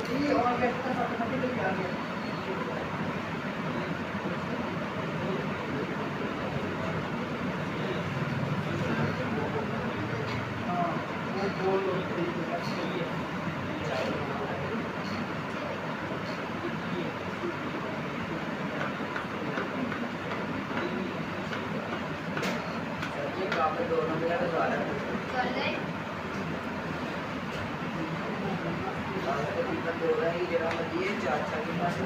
ये और कैसे ऑटोमेटिकली आ गया। हाँ वो गोल दोनों मेरा तो आ रहा है तो हो रहा है ये जगह मत ये चाचा के पास